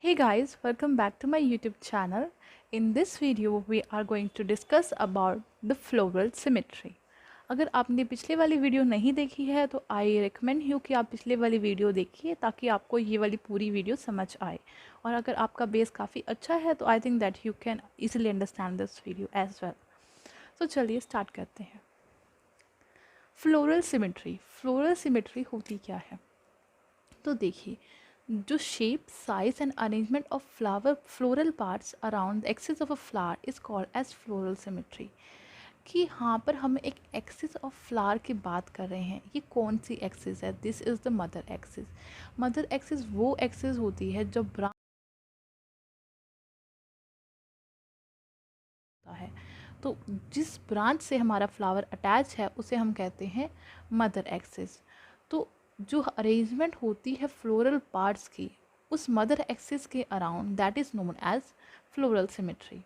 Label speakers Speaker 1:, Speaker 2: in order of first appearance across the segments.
Speaker 1: Hey guys, welcome back to my YouTube channel. In this video, we are going to discuss about the floral symmetry. अगर आपने पिछले वाली video नहीं देखी है तो आई रिकमेंड यू कि आप पिछले वाली वीडियो देखिए ताकि आपको ये वाली पूरी वीडियो समझ आए। और अगर आपका बेस काफ़ी अच्छा है तो I think that you can easily understand this video as well. तो चलिए स्टार्ट करते हैं। फ्लोरल सिमेट्री होती क्या है? तो देखिए, जो shape, size and arrangement of floral parts around the axis of a flower is called as floral symmetry. कि यहाँ पर हम एक एक्सिस ऑफ फ्लावर की बात कर रहे हैं। ये कौन सी एक्सिस है? This is the mother axis. Mother axis वो एक्सिस होती है जो ब्रांच है। तो जिस ब्रांच से हमारा फ्लावर अटैच है उसे हम कहते हैं मदर एक्सिस। तो जो अरेंजमेंट होती है फ्लोरल पार्ट्स की उस मदर एक्सिस के around that is known as floral symmetry.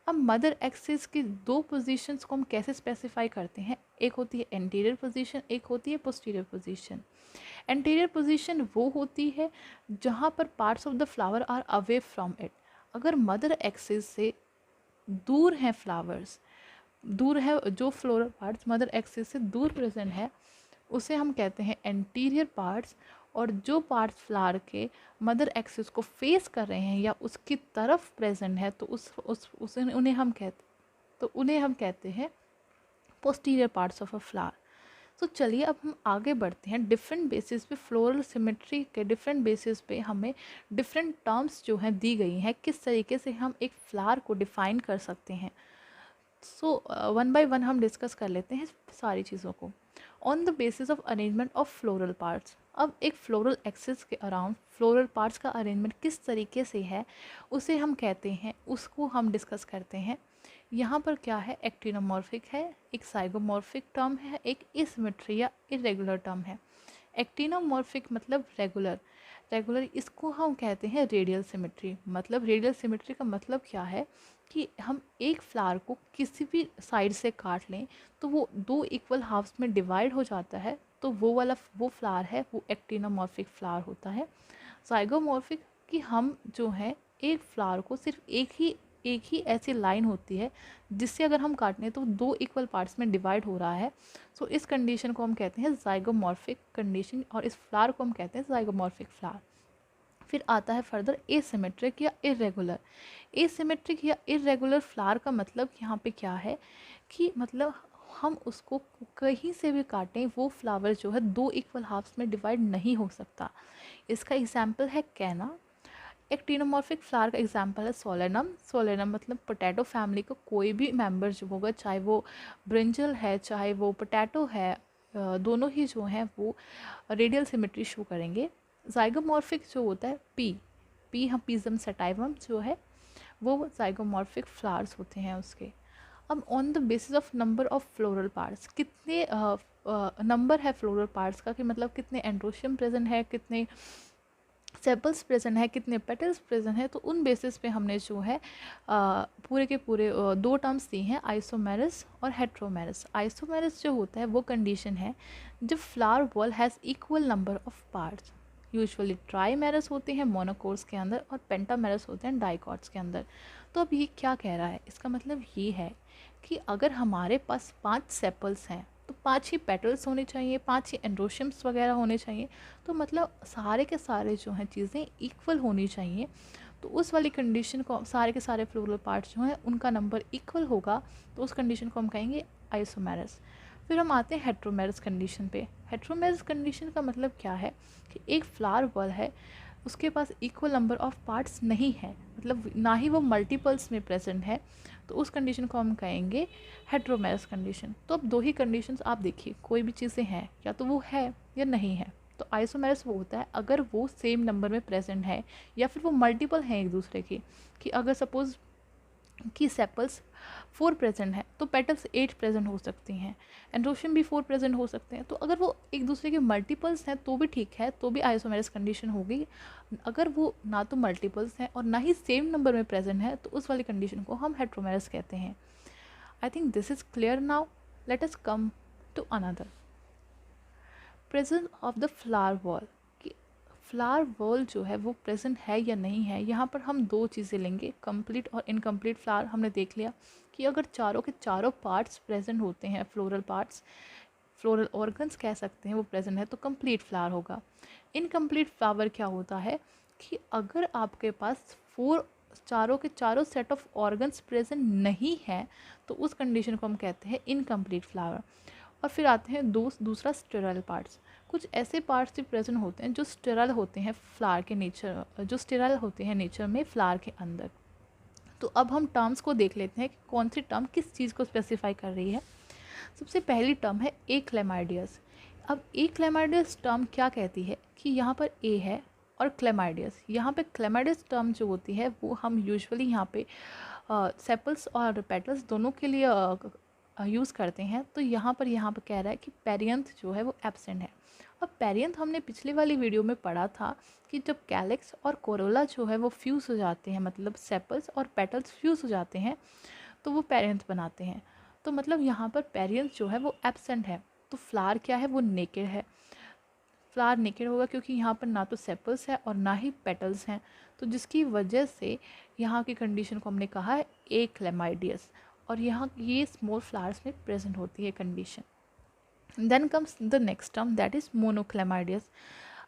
Speaker 1: अब मदर एक्सिस की दो पोजीशंस को हम कैसे स्पेसिफाई करते हैं? एक होती है एंटीरियर पोजीशन, एक होती है पोस्टीरियर पोजीशन। एंटीरियर पोजीशन वो होती है जहाँ पर parts of the flower are away from it. अगर मदर एक्सिस से दूर हैं फ्लावर्स, दूर है जो फ्लोरल पार्ट्स मदर एक्सिस से दूर प्रेजेंट है उसे हम कहते हैं एंटीरियर पार्ट्स। और जो पार्ट्स फ्लावर के मदर एक्सिस को फेस कर रहे हैं या उसकी तरफ प्रेजेंट है तो उसे उन्हें हम कहते हैं posterior parts of a flower. तो चलिए अब हम आगे बढ़ते हैं। डिफरेंट बेसिस पे फ्लोरल सिमेट्री के डिफरेंट बेसिस पे हमें डिफरेंट टर्म्स जो हैं दी गई हैं किस तरीके से हम एक फ्लावर को डिफाइन कर सकते हैं। सो वन बाय वन हम डिस्कस कर लेते हैं सारी चीज़ों को। On the basis of arrangement of floral parts, अब एक फ्लोरल एक्सिस के अराउंड फ्लोरल पार्ट्स का अरेंजमेंट किस तरीके से है उसे हम कहते हैं, उसको हम डिस्कस करते हैं। यहाँ पर क्या है? एक्टिनोमॉर्फिक है, एक साइगोमॉर्फिक टर्म है, एक एसिमेट्री या इरेगुलर टर्म है। एक्टिनोमॉर्फिक मतलब रेगुलर, इसको हम कहते हैं रेडियल सिमेट्री। मतलब रेडियल सिमेट्री का मतलब क्या है कि हम एक फ्लावर को किसी भी साइड से काट लें तो वो दो इक्वल हाफ्स में डिवाइड हो जाता है, तो वो फ्लावर है वो एक्टिनोमॉर्फिक फ्लावर होता है। ज़ाइगोमॉर्फिक कि हम जो है एक फ्लावर को सिर्फ एक ही ऐसी लाइन होती है जिससे अगर हम काटें तो दो इक्वल पार्ट्स में डिवाइड हो रहा है। सो इस कंडीशन को हम कहते हैं ज़ाइगोमॉर्फिक कंडीशन और इस फ्लावर को हम कहते हैं ज़ाइगोमॉर्फिक फ्लावर। फिर आता है फर्दर एसिमेट्रिक या इरेगुलर। एसिमेट्रिक या इरेगुलर फ्लावर का मतलब यहाँ पे क्या है कि मतलब हम उसको कहीं से भी काटें वो फ्लावर जो है दो इक्वल हाफ्स में डिवाइड नहीं हो सकता। इसका एग्जाम्पल है कैना। एक टीनोमॉर्फिक फ्लावर का एग्जाम्पल है सोलेनम। सोलेनम मतलब पोटैटो फैमिली का कोई भी मेंबर जो होगा, चाहे वो ब्रिंजल है चाहे वो पोटैटो है, दोनों ही जो हैं वो रेडियल सिमेट्री शो करेंगे। ज़ाइगोमॉर्फिक जो होता है पी हम पीजम सटाइवम जो है वो ज़ाइगोमॉर्फिक फ्लावर्स होते हैं उसके। अब on the basis of number of floral parts, कितने नंबर है फ्लोरल पार्ट्स का, कि मतलब कितने एंड्रोशियम प्रेजेंट है, कितने सेपल्स प्रेजेंट है, कितने पेटल्स प्रेजेंट है, तो उन बेसिस पे हमने जो है पूरे के पूरे दो टर्म्स दी हैं, आइसोमेरस और हेट्रोमेरस। आइसोमेरस जो होता है वो कंडीशन है जब flower ball has equal number of parts. Usually trimerous होते हैं मोनोकोट्स के अंदर और पेंटामेरस होते हैं डाइकोट्स के अंदर। तो अब ये क्या कह रहा है? इसका मतलब ये है कि अगर हमारे पास 5 सेपल्स हैं तो 5 ही पेटल्स होने चाहिए, 5 ही एंड्रोशियम्स वगैरह होने चाहिए। तो मतलब सारे के सारे जो हैं चीज़ें इक्वल होनी चाहिए। तो उस वाली कंडीशन को सारे के सारे फ्लोरल पार्ट्स जो हैं उनका नंबर इक्वल होगा, तो उस कंडीशन को हम कहेंगे आइसोमेरस। फिर हम आते हैं हेट्रोमेरस कंडीशन पे। हेट्रोमेरस कंडीशन का मतलब क्या है कि एक फ्लावर बॉल है, उसके पास इक्वल नंबर ऑफ पार्ट्स नहीं है, मतलब ना ही वो मल्टीपल्स में प्रेजेंट है, तो उस कंडीशन को हम कहेंगे हेट्रोमेरस कंडीशन। तो अब दो ही कंडीशंस आप देखिए, कोई भी चीज़ें हैं या तो वो है या नहीं है। तो आइसोमेरस वो होता है अगर वो सेम नंबर में प्रेजेंट है या फिर वो मल्टीपल हैं एक दूसरे की। कि अगर सपोज़ कि सेपल्स 4 प्रेजेंट है तो पेटल्स 8 प्रेजेंट हो सकती हैं, एंड्रोशियम भी 4 प्रेजेंट हो सकते हैं। तो अगर वो एक दूसरे के मल्टीपल्स हैं तो भी ठीक है, तो भी आइसोमेरस कंडीशन होगी। अगर वो ना तो मल्टीपल्स हैं और ना ही सेम नंबर में प्रेजेंट है तो उस वाली कंडीशन को हम हेट्रोमेरस कहते हैं। I think this is clear now. Let us come to another. Presence of the flower ball. Flower wall जो है वो प्रेजेंट है या नहीं है, यहाँ पर हम दो चीज़ें लेंगे, कंप्लीट और इनकम्प्लीट फ्लावर। हमने देख लिया कि अगर चारों के चारों पार्ट्स प्रेजेंट होते हैं, फ्लोरल पार्ट्स, फ्लोरल ऑर्गन्स कह सकते हैं, वो प्रेजेंट है तो कंप्लीट फ्लावर होगा। इनकम्प्लीट फ्लावर क्या होता है कि अगर आपके पास चारों के चारों सेट ऑफ ऑर्गन्स प्रेजेंट नहीं है तो उस कंडीशन को हम कहते हैं इनकम्प्लीट फ्लावर। और फिर आते हैं दूसरा स्टेरल पार्ट्स। कुछ ऐसे पार्ट्स भी प्रेजेंट होते हैं जो स्टेरल होते हैं फ्लावर के नेचर, जो स्टेरल होते हैं नेचर में फ्लावर के अंदर। तो अब हम टर्म्स को देख लेते हैं कि कौन सी टर्म किस चीज़ को स्पेसिफाई कर रही है। सबसे पहली टर्म है ए क्लेमाइडियस। अब ए क्लेमाइडियस टर्म क्या कहती है कि यहाँ पर ए है और क्लेमाइडियस, यहाँ पे क्लेमाइडियस टर्म जो होती है वो हम यूजुअली यहाँ पे सेपल्स और पेटल्स दोनों के लिए यूज़ करते हैं। तो यहाँ पर कह रहा है कि पेरियंथ जो है वो एब्सेंट है। अब पेरियंथ हमने पिछली वाली वीडियो में पढ़ा था कि जब कैलिक्स और कोरोला जो है वो फ्यूज़ हो जाते हैं, मतलब सेपल्स और पेटल्स फ्यूज़ हो जाते हैं तो वो पेरियंथ बनाते हैं। तो मतलब यहाँ पर पेरियंथ जो है वो एब्सेंट है। तो फ्लावर क्या है, वो नेकेड है। फ्लावर नेकेड होगा क्योंकि यहाँ पर ना तो सेपल्स है और ना ही पेटल्स हैं, तो जिसकी वजह से यहाँ की कंडीशन को हमने कहा है ए क्लेमाइडियस। और यहाँ ये स्मॉल फ्लावर्स में प्रेजेंट होती है condition. Then comes the next term that is monochlamydeous.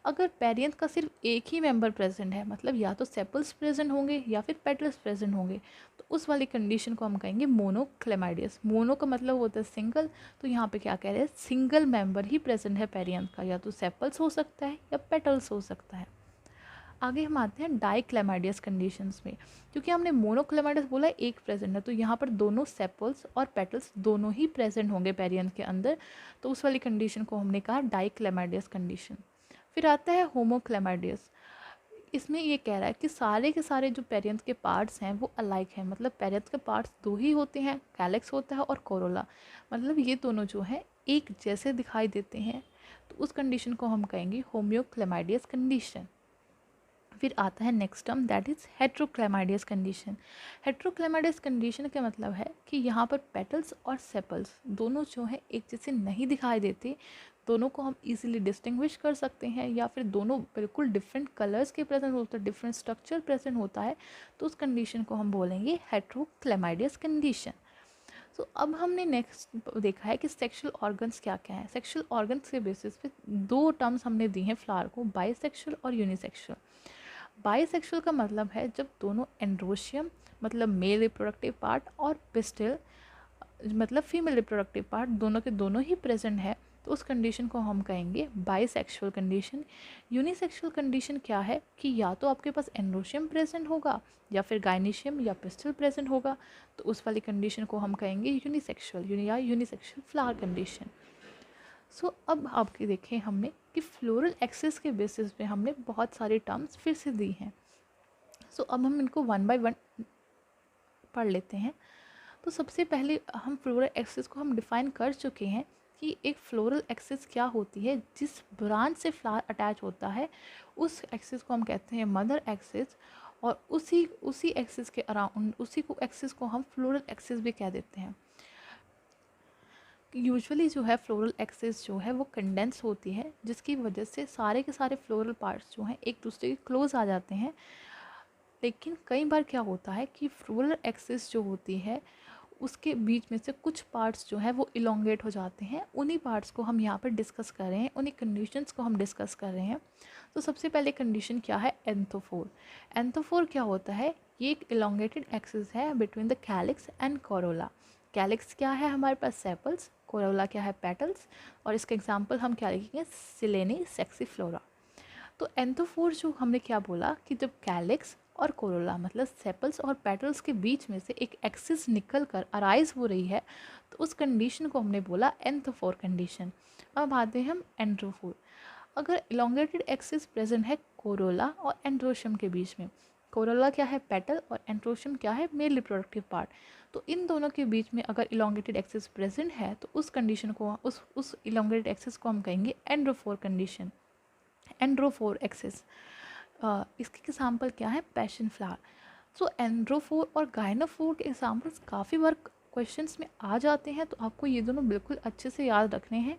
Speaker 1: अगर पेरियंथ का सिर्फ एक ही मेंबर प्रेजेंट है, मतलब या तो सेपल्स प्रेजेंट होंगे या फिर पेटल्स प्रेजेंट होंगे, तो उस वाली कंडीशन को हम कहेंगे मोनोक्लेमाइडियस। मोनो का मतलब होता है सिंगल, तो यहाँ पे क्या कह रहे हैं, सिंगल मेंबर ही प्रेजेंट है पेरियंथ का, या तो सेपल्स हो सकता है या पेटल्स हो सकता है। आगे हम आते हैं डाइक्लेमाइडियस कंडीशंस में। क्योंकि हमने मोनोक्लेमाइडियस बोला एक प्रेजेंट है, तो यहाँ पर दोनों सेपल्स और पेटल्स दोनों ही प्रेजेंट होंगे पेरियंथ के अंदर, तो उस वाली कंडीशन को हमने कहा डाइक्लेमाइडियस कंडीशन। फिर आता है होमोक्लेमाइडियस। इसमें ये कह रहा है कि सारे के सारे जो पेरियंथ के पार्ट्स हैं वो अलाइक हैं, मतलब पेरियंथ के पार्ट्स दो ही होते हैं, कैलेक्स होता है और कोरोला, मतलब ये दोनों जो हैं एक जैसे दिखाई देते हैं, तो उस कंडीशन को हम कहेंगे होम्योक्लेमाइडियस कंडीशन। फिर आता है next term that is heterochlamydeous condition. Heterochlamydeous condition का मतलब है कि यहाँ पर पेटल्स और सेपल्स दोनों जो है एक जैसे नहीं दिखाई देते, दोनों को हम इजीली डिस्टिंग्विश कर सकते हैं, या फिर दोनों बिल्कुल डिफरेंट कलर्स के प्रेजेंट होते हैं, डिफरेंट स्ट्रक्चर प्रेजेंट होता है, तो उस कंडीशन को हम बोलेंगे हेट्रोक्लेमाइडियस कंडीशन। सो अब हमने नेक्स्ट देखा है कि सेक्सुअल ऑर्गन्स क्या क्या हैं। सेक्सुअल ऑर्गन्स के बेसिस पे दो टर्म्स हमने दी हैं फ्लावर को, बाइसेक्सुअल और यूनिसेक्सुअल। बाइसेक्सुअल का मतलब है जब दोनों एंड्रोशियम मतलब मेल रिप्रोडक्टिव पार्ट और पिस्टिल मतलब फीमेल रिप्रोडक्टिव पार्ट दोनों के दोनों ही प्रेजेंट है, तो उस कंडीशन को हम कहेंगे बाइसेक्सुअल कंडीशन। यूनिसेक्सुअल कंडीशन क्या है कि या तो आपके पास एंड्रोशियम प्रेजेंट होगा या फिर गाइनीशियम या पिस्टिल प्रेजेंट होगा, तो उस वाली कंडीशन को हम कहेंगे यूनिसेक्सुअल या यूनिसेक्सुअल फ्लावर कंडीशन। सो अब आपके देखें हमने कि फ्लोरल एक्सिस के बेसिस पे हमने बहुत सारे टर्म्स फिर से दी हैं। सो अब हम इनको वन बाय वन पढ़ लेते हैं। तो सबसे पहले हम फ्लोरल एक्सिस को हम डिफ़ाइन कर चुके हैं कि एक फ्लोरल एक्सिस क्या होती है। जिस ब्रांच से फ्लावर अटैच होता है उस एक्सिस को हम कहते हैं मदर एक्सिस, और उसी एक्सिस के अराउंड उसी को एक्सिस को हम फ्लोरल एक्सिस भी कह देते हैं। यूजुअली जो है फ्लोरल एक्सिस जो है वो कंडेंस होती है, जिसकी वजह से सारे के सारे फ्लोरल पार्ट्स जो हैं एक दूसरे के क्लोज आ जाते हैं। लेकिन कई बार क्या होता है कि फ्लोरल एक्सिस जो होती है उसके बीच में से कुछ पार्ट्स जो है वो इलोंगेट हो जाते हैं। उन्हीं पार्ट्स को हम यहाँ पर डिस्कस कर रहे हैं, उन्हीं कंडीशंस को हम डिस्कस कर रहे हैं। तो सबसे पहले कंडीशन क्या है, एंथोफोर। एंथोफोर क्या होता है, ये एक इलोंगेटेड एक्सिस है between the calyx and Corolla. Calyx क्या है हमारे पास सेपल्स, कोरोला क्या है पेटल्स, और इसका एग्जाम्पल हम क्या लिखेंगे, सिलेनी सेक्सीफ्लोरा। तो एंथोफोर जो हमने क्या बोला कि जब कैलिक्स और कोरोला मतलब सेपल्स और पेटल्स के बीच में से एक एक्सिस निकल कर अराइज हो रही है, तो उस कंडीशन को हमने बोला एंथोफोर कंडीशन। अब आते हैं हम एंड्रोफोर। अगर इलोंगेटेड एक्सिस प्रेजेंट है कोरोला और एंड्रोशियम के बीच में, कोरोला क्या है पेटल और एंड्रोशियम क्या है मेल रिप्रोडक्टिव पार्ट, तो इन दोनों के बीच में अगर इलोंगेटेड एक्सिस प्रेजेंट है तो उस कंडीशन को उस इलोंगेटेड एक्सिस को हम कहेंगे एंड्रोफोर कंडीशन, एंड्रोफोर एक्सिस। इसके एग्जाम्पल क्या है, पैशन फ्लावर। सो एंड्रोफोर और गायनोफोर के एग्जाम्पल्स काफ़ी बार क्वेश्चंस में आ जाते हैं तो आपको ये दोनों बिल्कुल अच्छे से याद रखने हैं।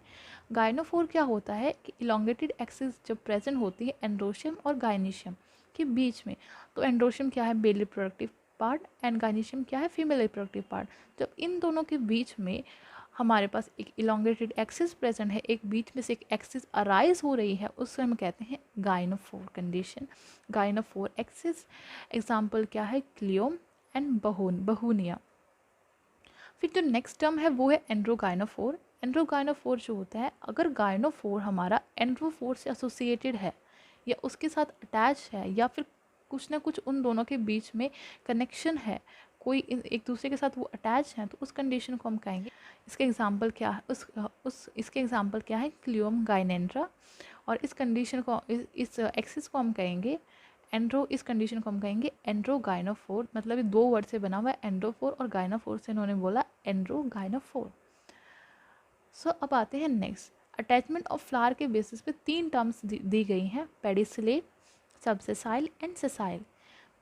Speaker 1: गायनोफोर क्या होता है कि इलोंगेटेड एक्सिस जब प्रेजेंट होती है एंड्रोशियम और गायनीशियम के बीच में, तो एंड्रोशियम क्या है, मेल रिप्रोडक्टिव पार्ट, एंड गायनीशियम क्या है, फीमेल रिप्रोडक्टिव पार्ट। जब इन दोनों के बीच में हमारे पास एक इलोंगेटेड एक्सिस प्रेजेंट है, एक बीच में से एक एक्सिस अराइज हो रही है, उससे हम कहते हैं गायनोफोर कंडीशन, गायनोफोर एक्सिस। एग्जाम्पल क्या है, क्लियोम एंड बहुनिया। फिर जो नेक्स्ट टर्म है वो है एंड्रोगाइनोफोर। एंड्रोगाइनोफोर जो होता है, अगर गाइनोफोर हमारा एंड्रोफोर से एसोसिएटेड है या उसके साथ अटैच है या फिर कुछ ना कुछ उन दोनों के बीच में कनेक्शन है, कोई एक दूसरे के साथ वो अटैच हैं, तो उस कंडीशन को हम कहेंगे, इसके एग्जाम्पल क्या है, इसके एग्जाम्पल क्या है, क्लियोम गाइनेंड्रा। और इस कंडीशन को, इस एक्सिस को हम कहेंगे एंड्रो, इस कंडीशन को हम कहेंगे एंड्रोगाइनोफोर। मतलब ये दो वर्ड से बना हुआ है, एंड्रोफोर और गाइनोफोर से इन्होंने बोला एंड्रोगाइनोफोर। सो अब आते हैं नेक्स्ट, अटैचमेंट ऑफ फ्लावर के बेसिस पे 3 टर्म्स दी गई हैं, पेडिसिलेट, सबसेसाइल एंड सेसाइल।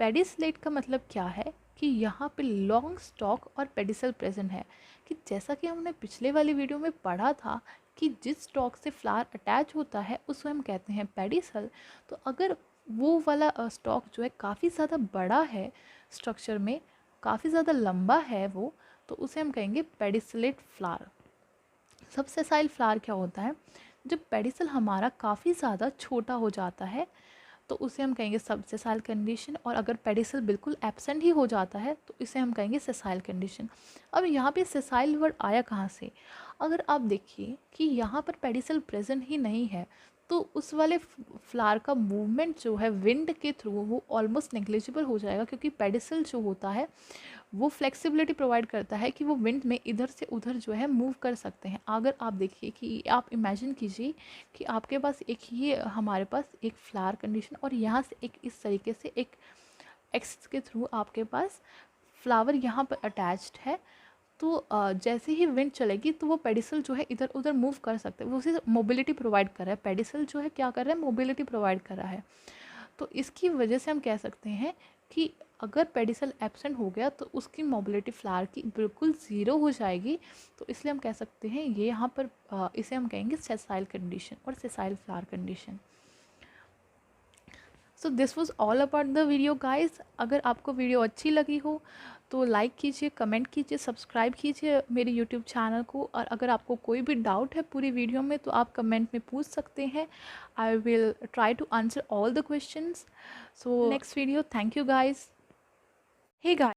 Speaker 1: पेडिसिलेट का मतलब क्या है कि यहाँ पे लॉन्ग स्टॉक और पेडिसल प्रेजेंट है, कि जैसा कि हमने पिछले वाली वीडियो में पढ़ा था कि जिस स्टॉक से फ्लावर अटैच होता है उसको हम कहते हैं पेडिसल। तो अगर वो वाला स्टॉक जो है काफ़ी ज़्यादा बड़ा है, स्ट्रक्चर में काफ़ी ज़्यादा लंबा है वो, तो उसे हम कहेंगे पेडिसिलेट फ्लावर। सबसेसाइल फ्लावर क्या होता है, जब पेडिसल हमारा काफ़ी ज़्यादा छोटा हो जाता है तो उसे हम कहेंगे सबसेसाइल कंडीशन, और अगर पेडिसल बिल्कुल एब्सेंट ही हो जाता है तो इसे हम कहेंगे सेसाइल कंडीशन। अब यहाँ पे सेसाइल वर्ड आया कहाँ से, अगर आप देखिए कि यहाँ पर पेडिसल प्रेजेंट ही नहीं है तो उस वाले फ्लावर का मूवमेंट जो है विंड के थ्रू वो ऑलमोस्ट नेग्लिजिबल हो जाएगा, क्योंकि पेडिसल जो होता है वो फ्लेक्सिबिलिटी प्रोवाइड करता है कि वो विंड में इधर से उधर जो है मूव कर सकते हैं। अगर आप देखिए कि आप इमेजिन कीजिए कि आपके पास एक ये हमारे पास एक फ्लावर कंडीशन और यहाँ से एक इस तरीके से एक एक्सिस के थ्रू आपके पास फ्लावर यहाँ पर अटैच्ड है, तो जैसे ही विंड चलेगी तो वो पेडिसल जो है इधर उधर मूव कर सकते हैं, वो उसे मोबिलिटी प्रोवाइड कर रहा है। पेडिसल जो है क्या कर रहा है, मोबिलिटी प्रोवाइड कर रहा है। तो इसकी वजह से हम कह सकते हैं कि अगर पेडिसल एब्सेंट हो गया तो उसकी मोबिलिटी फ्लावर की बिल्कुल ज़ीरो हो जाएगी। तो इसलिए हम कह सकते हैं ये यहाँ पर इसे हम कहेंगे सेसाइल कंडीशन और sessile flower condition. So this was all about the video guys. अगर आपको वीडियो अच्छी लगी हो तो लाइक कीजिए, कमेंट कीजिए, सब्सक्राइब कीजिए मेरे यूट्यूब चैनल को। और अगर आपको कोई भी डाउट है पूरी वीडियो में तो आप कमेंट में पूछ सकते हैं। I will try to answer all the questions. So next video, thank you guys. Hey guys,